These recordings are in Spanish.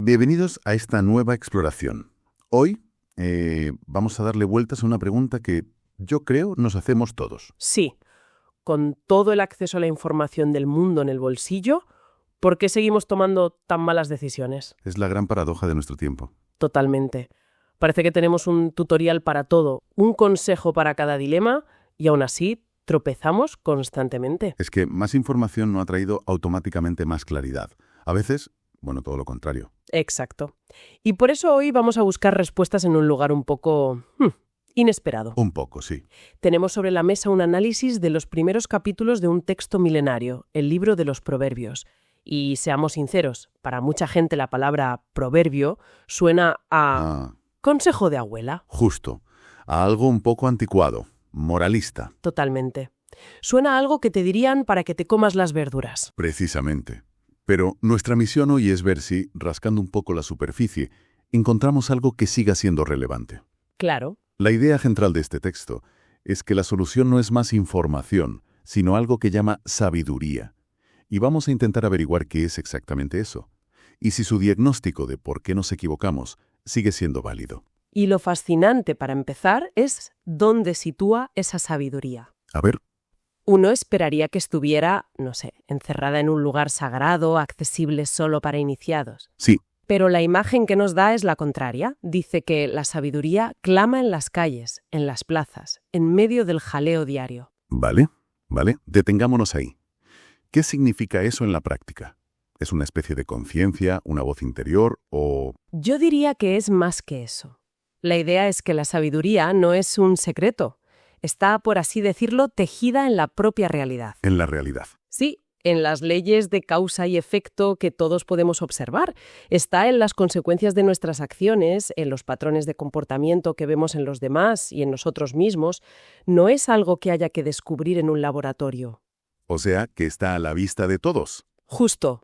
Bienvenidos a esta nueva exploración. Hoy vamos a darle vueltas a una pregunta que yo creo nos hacemos todos. Sí, con todo el acceso a la información del mundo en el bolsillo, ¿por qué seguimos tomando tan malas decisiones? Es la gran paradoja de nuestro tiempo. Totalmente. Parece que tenemos un tutorial para todo, un consejo para cada dilema, y aún así tropezamos constantemente. Es que más información no ha traído automáticamente más claridad. A veces, bueno, todo lo contrario. Exacto. Y por eso hoy vamos a buscar respuestas en un lugar un poco inesperado. Un poco, sí. Tenemos sobre la mesa un análisis de los primeros capítulos de un texto milenario, el libro de los Proverbios. Y seamos sinceros, para mucha gente la palabra proverbio suena a consejo de abuela. Justo. A algo un poco anticuado, moralista. Totalmente. Suena a algo que te dirían para que te comas las verduras. Precisamente. Pero nuestra misión hoy es ver si, rascando un poco la superficie, encontramos algo que siga siendo relevante. Claro. La idea central de este texto es que la solución no es más información, sino algo que llama sabiduría. Y vamos a intentar averiguar qué es exactamente eso. Y si su diagnóstico de por qué nos equivocamos sigue siendo válido. Y lo fascinante, para empezar, es dónde sitúa esa sabiduría. A ver. Uno esperaría que estuviera, no sé, encerrada en un lugar sagrado, accesible solo para iniciados. Sí. Pero la imagen que nos da es la contraria. Dice que la sabiduría clama en las calles, en las plazas, en medio del jaleo diario. Vale. Detengámonos ahí. ¿Qué significa eso en la práctica? ¿Es una especie de conciencia, una voz interior o...? Yo diría que es más que eso. La idea es que la sabiduría no es un secreto. Está, por así decirlo, tejida en la propia realidad. En la realidad. Sí, en las leyes de causa y efecto que todos podemos observar. Está en las consecuencias de nuestras acciones, en los patrones de comportamiento que vemos en los demás y en nosotros mismos. No es algo que haya que descubrir en un laboratorio. O sea, que está a la vista de todos. Justo,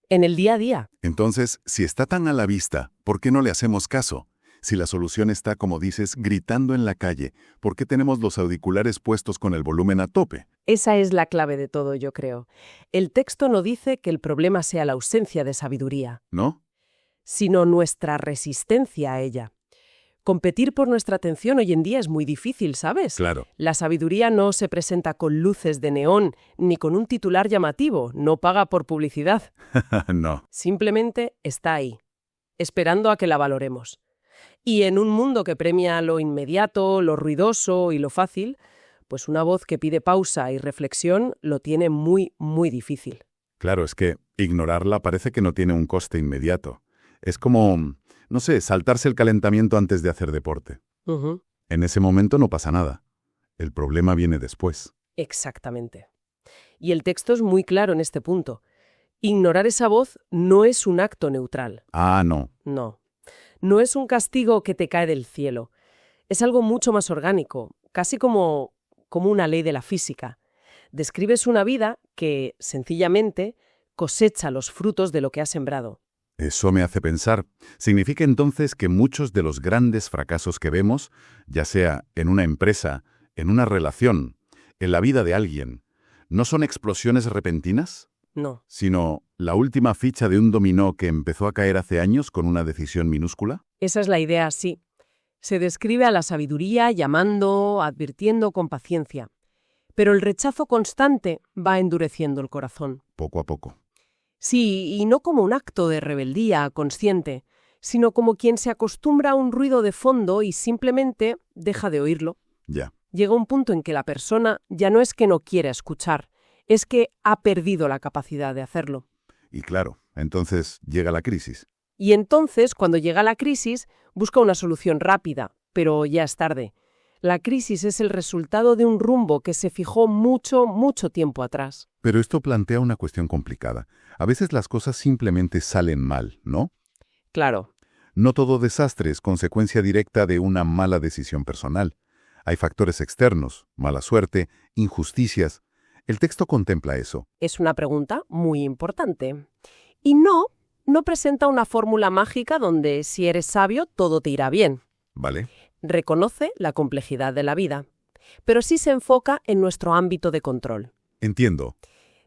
en el día a día. Entonces, si está tan a la vista, ¿por qué no le hacemos caso? Si la solución está, como dices, gritando en la calle, ¿por qué tenemos los auriculares puestos con el volumen a tope? Esa es la clave de todo, yo creo. El texto no dice que el problema sea la ausencia de sabiduría, ¿No? sino nuestra resistencia a ella. Competir por nuestra atención hoy en día es muy difícil, ¿sabes? Claro. La sabiduría no se presenta con luces de neón ni con un titular llamativo, no paga por publicidad. No. Simplemente está ahí, esperando a que la valoremos. Y en un mundo que premia lo inmediato, lo ruidoso y lo fácil, pues una voz que pide pausa y reflexión lo tiene muy, muy difícil. Claro, es que ignorarla parece que no tiene un coste inmediato. Es como, no sé, saltarse el calentamiento antes de hacer deporte. En ese momento no pasa nada. El problema viene después. Exactamente. Y el texto es muy claro en este punto. Ignorar esa voz no es un acto neutral. Ah, no. No. No es un castigo que te cae del cielo. Es algo mucho más orgánico, casi como una ley de la física. Describes una vida que, sencillamente, cosecha los frutos de lo que ha sembrado. Eso me hace pensar. ¿Significa entonces que muchos de los grandes fracasos que vemos, ya sea en una empresa, en una relación, en la vida de alguien, no son explosiones repentinas? No. Sino la última ficha de un dominó que empezó a caer hace años con una decisión minúscula. Esa es la idea, sí. Se describe a la sabiduría llamando, advirtiendo con paciencia. Pero el rechazo constante va endureciendo el corazón. Poco a poco. Sí, y no como un acto de rebeldía consciente, sino como quien se acostumbra a un ruido de fondo y simplemente deja de oírlo. Ya. Llega un punto en que la persona ya no es que no quiera escuchar, es que ha perdido la capacidad de hacerlo. Y claro, entonces llega la crisis. Y entonces, cuando llega la crisis, busca una solución rápida, pero ya es tarde. La crisis es el resultado de un rumbo que se fijó mucho, mucho tiempo atrás. Pero esto plantea una cuestión complicada. A veces las cosas simplemente salen mal, ¿no? Claro. No todo desastre es consecuencia directa de una mala decisión personal. Hay factores externos, mala suerte, injusticias. El texto contempla eso. Es una pregunta muy importante. Y no presenta una fórmula mágica donde si eres sabio todo te irá bien. Vale. Reconoce la complejidad de la vida, pero sí se enfoca en nuestro ámbito de control. Entiendo.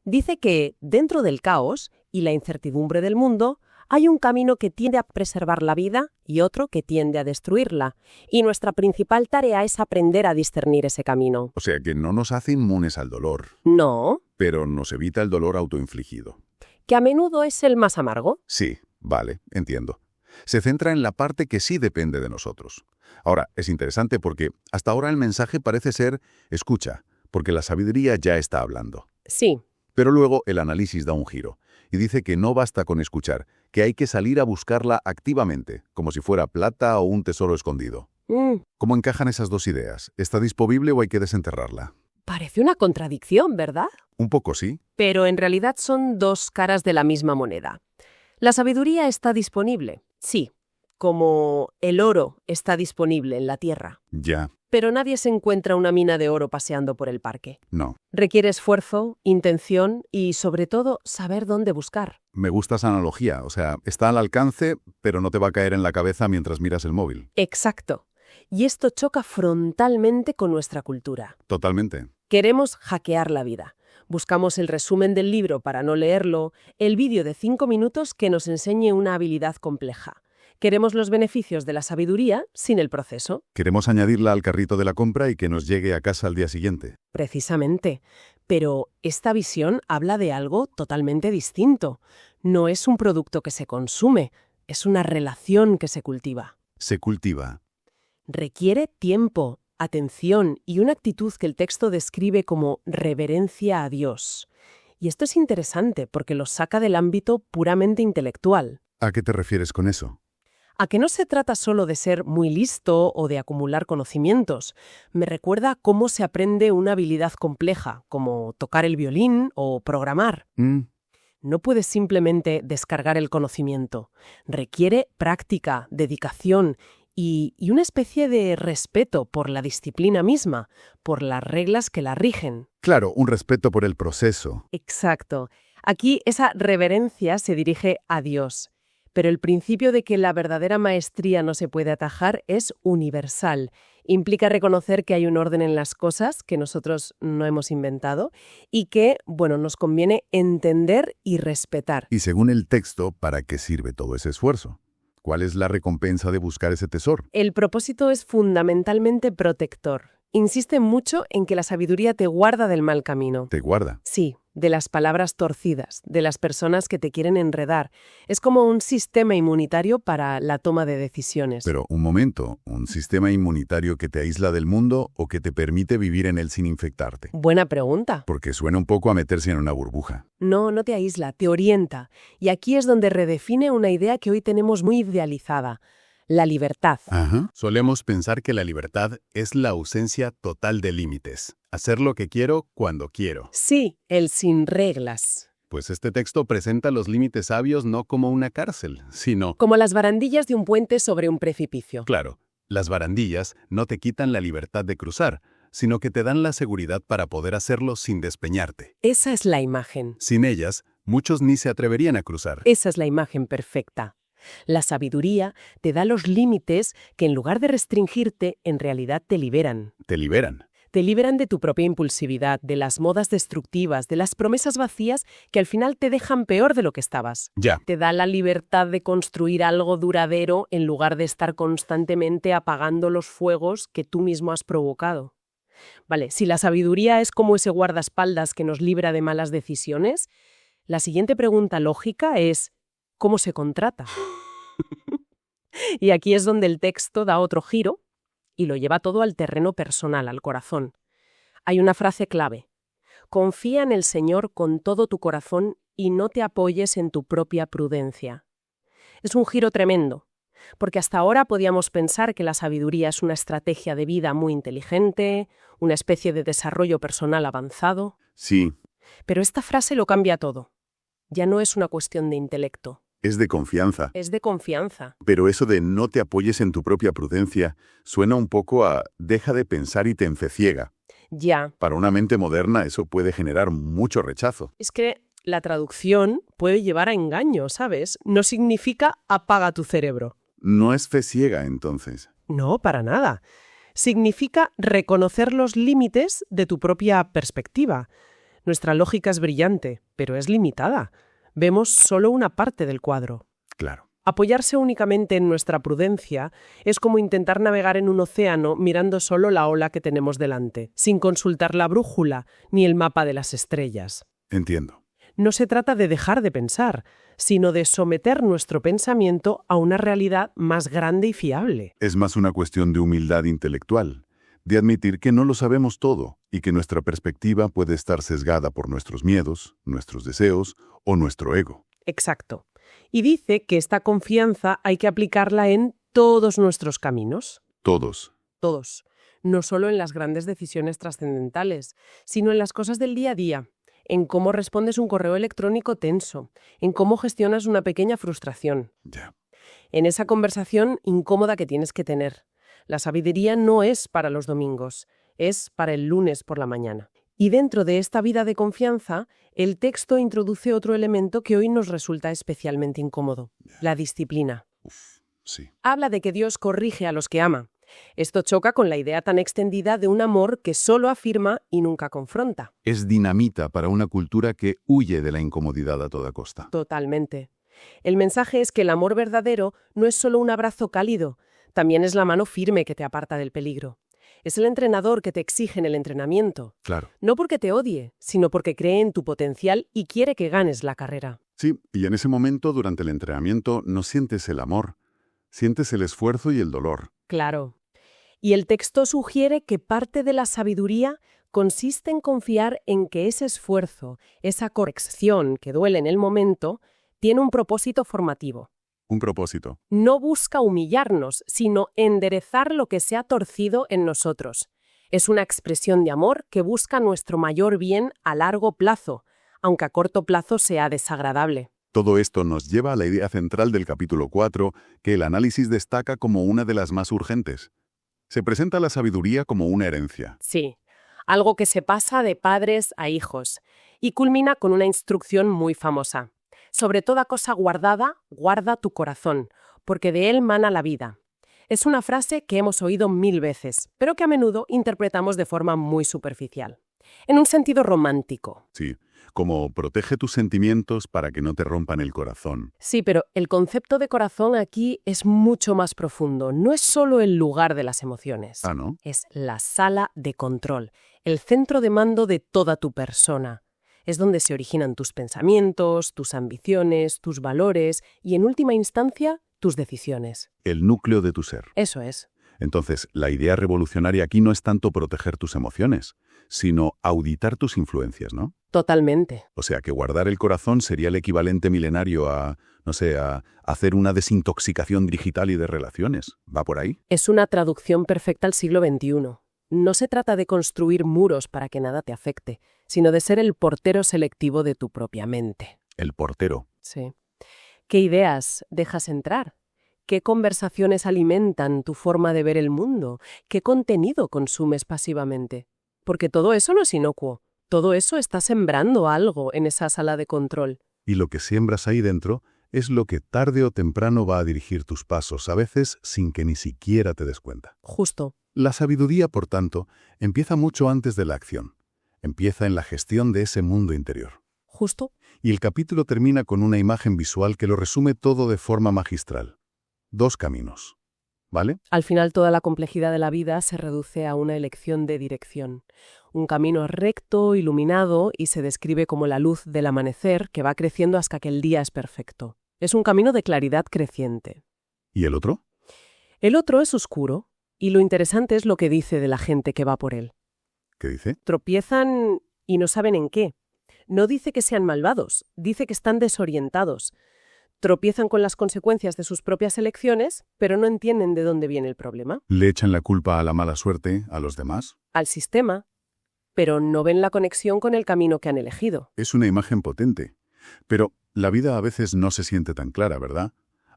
Dice que dentro del caos y la incertidumbre del mundo Hay un camino que tiende a preservar la vida y otro que tiende a destruirla. Y nuestra principal tarea es aprender a discernir ese camino. O sea que no nos hace inmunes al dolor, No, pero nos evita el dolor autoinfligido. que a menudo es el más amargo. Sí, vale, entiendo. Se centra en la parte que sí depende de nosotros. Ahora, es interesante porque hasta ahora el mensaje parece ser escucha, porque la sabiduría ya está hablando. Sí, Pero luego el análisis da un giro y dice que no basta con escuchar, que hay que salir a buscarla activamente, como si fuera plata o un tesoro escondido. ¿Cómo encajan esas dos ideas? ¿Está disponible o hay que desenterrarla? parece una contradicción, ¿verdad? Un poco sí. Pero en realidad son dos caras de la misma moneda. La sabiduría está disponible, sí, como el oro está disponible en la tierra. Ya, Pero nadie se encuentra una mina de oro paseando por el parque. no. Requiere esfuerzo, intención y, sobre todo, saber dónde buscar. Me gusta esa analogía, o sea, está al alcance, pero no te va a caer en la cabeza mientras miras el móvil. Exacto. Y esto choca frontalmente con nuestra cultura. Totalmente. Queremos hackear la vida. Buscamos el resumen del libro para no leerlo, el vídeo de 5 minutos que nos enseñe una habilidad compleja. Queremos los beneficios de la sabiduría sin el proceso. Queremos añadirla al carrito de la compra y que nos llegue a casa al día siguiente. Precisamente. Pero esta visión habla de algo totalmente distinto. No es un producto que se consume, es una relación que se cultiva. Se cultiva. Requiere tiempo, atención y una actitud que el texto describe como reverencia a Dios. Y esto es interesante porque lo saca del ámbito puramente intelectual. ¿A qué te refieres con eso? A que no se trata solo de ser muy listo o de acumular conocimientos. Me recuerda cómo se aprende una habilidad compleja, como tocar el violín o programar. No puedes simplemente descargar el conocimiento. Requiere práctica, dedicación y una especie de respeto por la disciplina misma, por las reglas que la rigen. Claro, un respeto por el proceso. Exacto. Aquí esa reverencia se dirige a Dios. Pero el principio de que la verdadera maestría no se puede atajar es universal. Implica reconocer que hay un orden en las cosas que nosotros no hemos inventado y que, nos conviene entender y respetar. Y según el texto, ¿para qué sirve todo ese esfuerzo? ¿Cuál es la recompensa de buscar ese tesoro? El propósito es fundamentalmente protector. Insiste mucho en que la sabiduría te guarda del mal camino. Te guarda. Sí, de las palabras torcidas, de las personas que te quieren enredar. Es como un sistema inmunitario para la toma de decisiones. Pero un momento, ¿un sistema inmunitario que te aísla del mundo o que te permite vivir en él sin infectarte? Buena pregunta. Porque suena un poco a meterse en una burbuja. No te aísla, te orienta. Y aquí es donde redefine una idea que hoy tenemos muy idealizada. La libertad. Ajá. Solemos pensar que la libertad es la ausencia total de límites. Hacer lo que quiero cuando quiero. Sí, el sin reglas. Pues este texto presenta los límites sabios no como una cárcel, sino, Como las barandillas de un puente sobre un precipicio. claro, las barandillas no te quitan la libertad de cruzar, sino que te dan la seguridad para poder hacerlo sin despeñarte. Esa es la imagen. Sin ellas, muchos ni se atreverían a cruzar. Esa es la imagen perfecta. La sabiduría te da los límites que en lugar de restringirte, en realidad te liberan. Te liberan. Te liberan de tu propia impulsividad, de las modas destructivas, de las promesas vacías que al final te dejan peor de lo que estabas. Ya. Te da la libertad de construir algo duradero en lugar de estar constantemente apagando los fuegos que tú mismo has provocado. Vale, si la sabiduría es como ese guardaespaldas que nos libra de malas decisiones, la siguiente pregunta lógica es ¿cómo se contrata? Y aquí es donde el texto da otro giro y lo lleva todo al terreno personal, al corazón. Hay una frase clave. Confía en el Señor con todo tu corazón y no te apoyes en tu propia prudencia. Es un giro tremendo, porque hasta ahora podíamos pensar que la sabiduría es una estrategia de vida muy inteligente, una especie de desarrollo personal avanzado. Sí, Pero esta frase lo cambia todo. Ya no es una cuestión de intelecto, es de confianza. es de confianza. Pero eso de no te apoyes en tu propia prudencia suena un poco a deja de pensar y te enceciega. Ya. Para una mente moderna eso puede generar mucho rechazo. Es que la traducción puede llevar a engaño, ¿sabes? No significa apaga tu cerebro. No es fe ciega, entonces. No, para nada. Significa reconocer los límites de tu propia perspectiva. Nuestra lógica es brillante, pero es limitada. Vemos solo una parte del cuadro. Claro. Apoyarse únicamente en nuestra prudencia es como intentar navegar en un océano mirando solo la ola que tenemos delante, sin consultar la brújula ni el mapa de las estrellas. Entiendo. No se trata de dejar de pensar, sino de someter nuestro pensamiento a una realidad más grande y fiable. Es más una cuestión de humildad intelectual, de admitir que no lo sabemos todo y que nuestra perspectiva puede estar sesgada por nuestros miedos, nuestros deseos o nuestro ego. Exacto. Y dice que esta confianza hay que aplicarla en todos nuestros caminos. Todos. Todos. No solo en las grandes decisiones trascendentales, sino en las cosas del día a día, en cómo respondes un correo electrónico tenso, en cómo gestionas una pequeña frustración, Ya. en esa conversación incómoda que tienes que tener. La sabiduría no es para los domingos, es para el lunes por la mañana. Y dentro de esta vida de confianza, el texto introduce otro elemento que hoy nos resulta especialmente incómodo, la disciplina. Sí. Habla de que Dios corrige a los que ama. Esto choca con la idea tan extendida de un amor que solo afirma y nunca confronta. Es dinamita para una cultura que huye de la incomodidad a toda costa. Totalmente. El mensaje es que el amor verdadero no es solo un abrazo cálido, también es la mano firme que te aparta del peligro. Es el entrenador que te exige en el entrenamiento. Claro. No porque te odie, sino porque cree en tu potencial y quiere que ganes la carrera. Sí, y en ese momento, durante el entrenamiento, no sientes el amor, sientes el esfuerzo y el dolor. Claro. Y el texto sugiere que parte de la sabiduría consiste en confiar en que ese esfuerzo, esa corrección que duele en el momento, tiene un propósito formativo. Un propósito. No busca humillarnos, sino enderezar lo que se ha torcido en nosotros. Es una expresión de amor que busca nuestro mayor bien a largo plazo, aunque a corto plazo sea desagradable. Todo esto nos lleva a la idea central del capítulo 4, que el análisis destaca como una de las más urgentes. Se presenta la sabiduría como una herencia. Sí, algo que se pasa de padres a hijos, y culmina con una instrucción muy famosa. Sobre toda cosa guardada, guarda tu corazón, porque de él mana la vida. Es una frase que hemos oído 1000 veces, pero que a menudo interpretamos de forma muy superficial. En un sentido romántico. Sí, como protege tus sentimientos para que no te rompan el corazón. Sí, pero el concepto de corazón aquí es mucho más profundo. No es solo el lugar de las emociones. Ah, ¿no? Es la sala de control, el centro de mando de toda tu persona. Es donde se originan tus pensamientos, tus ambiciones, tus valores y, en última instancia, tus decisiones. El núcleo de tu ser. Eso es. Entonces, la idea revolucionaria aquí no es tanto proteger tus emociones, sino auditar tus influencias, ¿no? Totalmente. O sea, que guardar el corazón sería el equivalente milenario a, no sé, a hacer una desintoxicación digital y de relaciones. ¿Va por ahí? Es una traducción perfecta al siglo XXI. No se trata de construir muros para que nada te afecte, sino de ser el portero selectivo de tu propia mente. El portero. Sí. ¿Qué ideas dejas entrar? ¿Qué conversaciones alimentan tu forma de ver el mundo? ¿Qué contenido consumes pasivamente? Porque todo eso no es inocuo. Todo eso está sembrando algo en esa sala de control. Y lo que siembras ahí dentro es lo que tarde o temprano va a dirigir tus pasos, a veces sin que ni siquiera te des cuenta. Justo. La sabiduría, por tanto, empieza mucho antes de la acción. Empieza en la gestión de ese mundo interior. Justo. Y el capítulo termina con una imagen visual que lo resume todo de forma magistral. 2 caminos. ¿Vale? Al final, toda la complejidad de la vida se reduce a una elección de dirección. Un camino recto, iluminado, y se describe como la luz del amanecer que va creciendo hasta que el día es perfecto. Es un camino de claridad creciente. ¿Y el otro? El otro es oscuro, y lo interesante es lo que dice de la gente que va por él. ¿Qué dice? Tropiezan y no saben en qué. No dice que sean malvados, dice que están desorientados. Tropiezan con las consecuencias de sus propias elecciones, pero no entienden de dónde viene el problema. ¿Le echan la culpa a la mala suerte, a los demás? Al sistema, pero no ven la conexión con el camino que han elegido. Es una imagen potente. Pero la vida a veces no se siente tan clara, ¿verdad?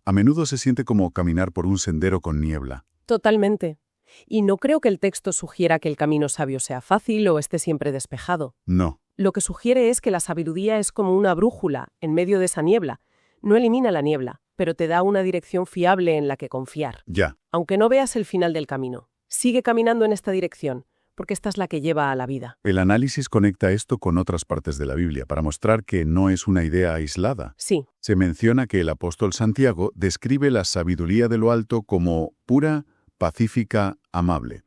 A menudo se siente como caminar por un sendero con niebla. Totalmente. Y no creo que el texto sugiera que el camino sabio sea fácil o esté siempre despejado. No. Lo que sugiere es que la sabiduría es como una brújula en medio de esa niebla. No elimina la niebla, pero te da una dirección fiable en la que confiar. Ya. Aunque no veas el final del camino, sigue caminando en esta dirección, porque esta es la que lleva a la vida. El análisis conecta esto con otras partes de la Biblia para mostrar que no es una idea aislada. Sí, Se menciona que el apóstol Santiago describe la sabiduría de lo alto como pura, pacífica, amable.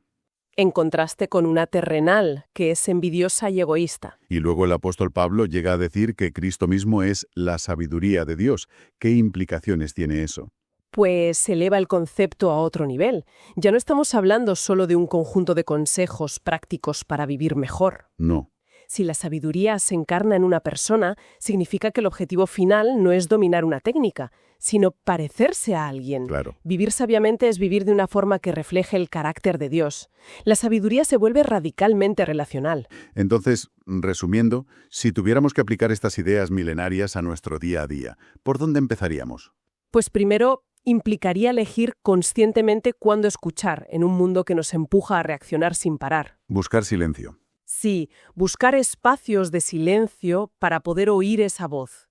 en contraste con una terrenal, que es envidiosa y egoísta. Y luego el apóstol Pablo llega a decir que Cristo mismo es la sabiduría de Dios. ¿Qué implicaciones tiene eso? Pues eleva el concepto a otro nivel. Ya no estamos hablando solo de un conjunto de consejos prácticos para vivir mejor. No. Si la sabiduría se encarna en una persona, significa que el objetivo final no es dominar una técnica, sino parecerse a alguien. Claro. Vivir sabiamente es vivir de una forma que refleje el carácter de Dios. La sabiduría se vuelve radicalmente relacional. Entonces, resumiendo, si tuviéramos que aplicar estas ideas milenarias a nuestro día a día, ¿por dónde empezaríamos? Pues primero, implicaría elegir conscientemente cuándo escuchar en un mundo que nos empuja a reaccionar sin parar. Buscar silencio. Sí, buscar espacios de silencio para poder oír esa voz.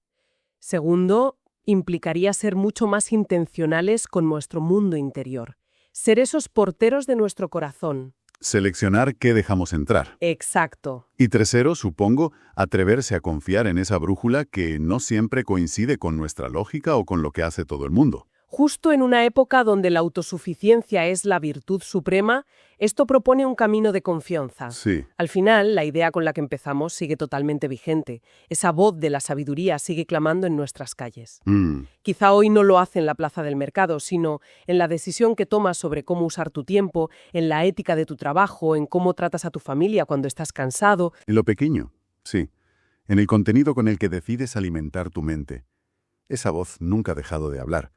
Segundo, implicaría ser mucho más intencionales con nuestro mundo interior. Ser esos porteros de nuestro corazón. Seleccionar qué dejamos entrar. Exacto. Y tercero, supongo, atreverse a confiar en esa brújula que no siempre coincide con nuestra lógica o con lo que hace todo el mundo. Justo en una época donde la autosuficiencia es la virtud suprema, esto propone un camino de confianza. Sí. Al final, la idea con la que empezamos sigue totalmente vigente. Esa voz de la sabiduría sigue clamando en nuestras calles. Quizá hoy no lo hace en la plaza del mercado, sino en la decisión que tomas sobre cómo usar tu tiempo, en la ética de tu trabajo, en cómo tratas a tu familia cuando estás cansado. En lo pequeño, sí. En el contenido con el que decides alimentar tu mente. Esa voz nunca ha dejado de hablar.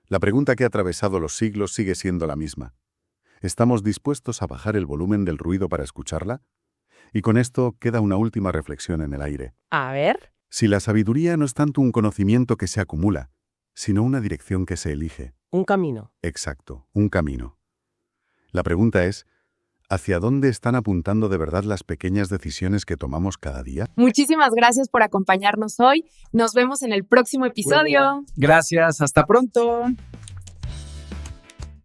La pregunta que ha atravesado los siglos sigue siendo la misma. ¿Estamos dispuestos a bajar el volumen del ruido para escucharla? Y con esto queda una última reflexión en el aire. A ver. Si la sabiduría no es tanto un conocimiento que se acumula, sino una dirección que se elige. Un camino. Exacto, un camino. La pregunta es, ¿hacia dónde están apuntando de verdad las pequeñas decisiones que tomamos cada día? Muchísimas gracias por acompañarnos hoy. Nos vemos en el próximo episodio. Gracias, hasta pronto.